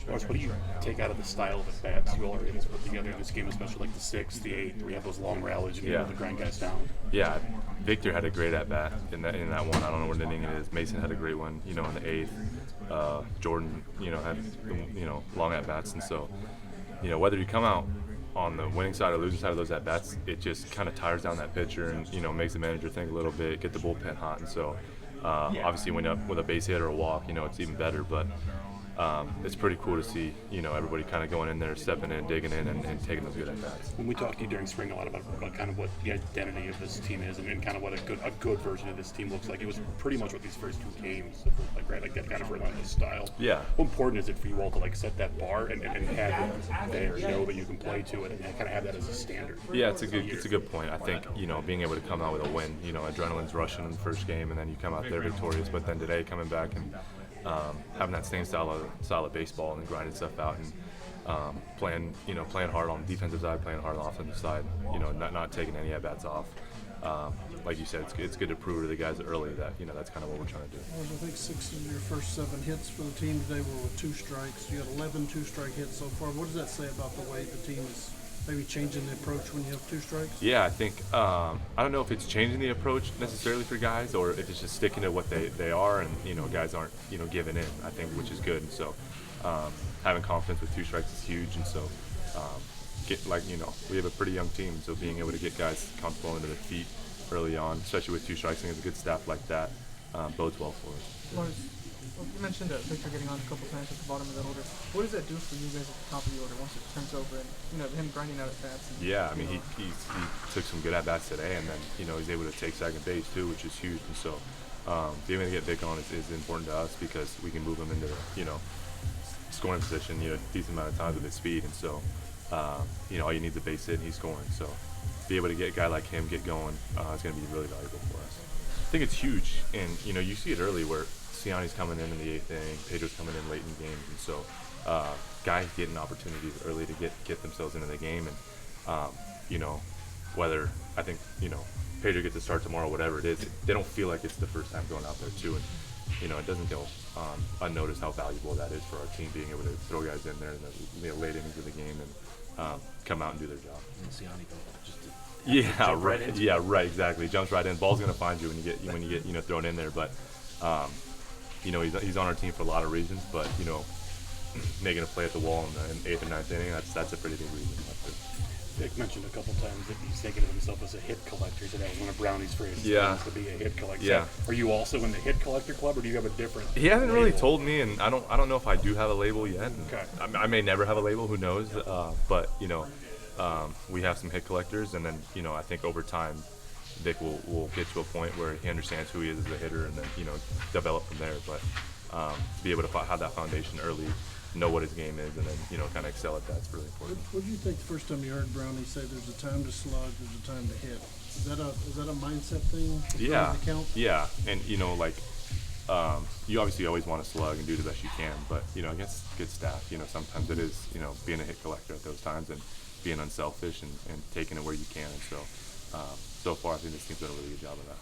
Lars, what do you take out of the style of at-bats you all are able to put together in this game, especially like the 6th, the 8th, where you have those long rallies and you're able to grind guys down? Yeah, Victor had a great at-bat in that one. I don't know what inning it is. Mason had a great one, in the 8th. Jordan, had, long at-bats. And so, whether you come out on the winning side or losing side of those at-bats, it just kind of tires down that pitcher and, makes the manager think a little bit, get the bullpen hot. And so, obviously, when up with a base hit or a walk, it's even better. But it's pretty cool to see, everybody kind of going in there, stepping in, digging in, and taking those good at-bats. When we talked to you during spring a lot about kind of what the identity of this team is and kind of what a good version of this team looks like, it was pretty much what these first 2 games looked like, right? Like that kind of relentless style. Yeah. How important is it for you all to set that bar and have it there, know that you can play to it and kind of have that as a standard? Yeah, it's a good point. I think, being able to come out with a win, adrenaline's rushing in the first game, and then you come out there victorious. But then today, coming back and having that same style of baseball and grinding stuff out and playing hard on the defensive side, playing hard on the offensive side, not taking any at-bats off. Like you said, it's good to prove to the guys early that, that's kind of what we're trying to do. Well, I think 6 of your first 7 hits for the team today were with 2 strikes. You had 11 2-strike hits so far. What does that say about the way the team is maybe changing the approach when you have 2 strikes? Yeah, I think I don't know if it's changing the approach necessarily for guys or if it's just sticking to what they are and guys aren't giving in, I think, which is good. And so having confidence with 2 strikes is huge. And so we have a pretty young team, so being able to get guys comfortable into their feet early on, especially with 2 strikes, I think it's a good staff like that bodes well for us. Lars, you mentioned Victor getting on a couple times at the bottom of the order. What does that do for you guys at the top of the order once it turns over and him grinding out at bats? Yeah, I mean he took some good at bats today, and then he's able to take second base too, which is huge. And so being able to get Vic on is important to us because we can move him into scoring position a decent amount of times with his speed. And so all you need is a base hit and he's scoring. So be able to get a guy like him get going is going to be really valuable for us. I think it's huge, and you see it early where Siani's coming in the 8th inning, Pedro's coming in late in games, and so guys getting opportunities early to get themselves into the game, and whether I think Pedro gets to start tomorrow, whatever it is, they don't feel like it's the first time going out there too, and it doesn't go unnoticed how valuable that is for our team being able to throw guys in there in the late innings of the game and come out and do their job. And Siani jump right, exactly. He jumps right in. Ball's gonna find you when you get thrown in there, but. He's on our team for a lot of reasons, but making a play at the wall in the 8th or 9th inning, that's a pretty big reason. Vic mentioned a couple times that he's thinking of himself as a hit collector today. One of Brownie's phrases to be a hit collector. Yeah. Are you also in the hit collector club, or do you have a different? He hasn't label? really told me, and I don't know if I do have a label yet. Okay. I may never have a label. Who knows? But we have some hit collectors, and then I think over time. Vic will get to a point where he understands who he is as a hitter and then, develop from there. But to be able to have that foundation early, know what his game is, and then, kind of excel at that's really important. What do you think the first time you heard Brownie say there's a time to slug, there's a time to hit? Is that a mindset thing? Yeah. To count? Yeah. And, you obviously always want to slug and do the best you can. But, against good staff, sometimes it is, being a hit collector at those times and being unselfish and taking it where you can. And so far, I think this team's done a really good job of that.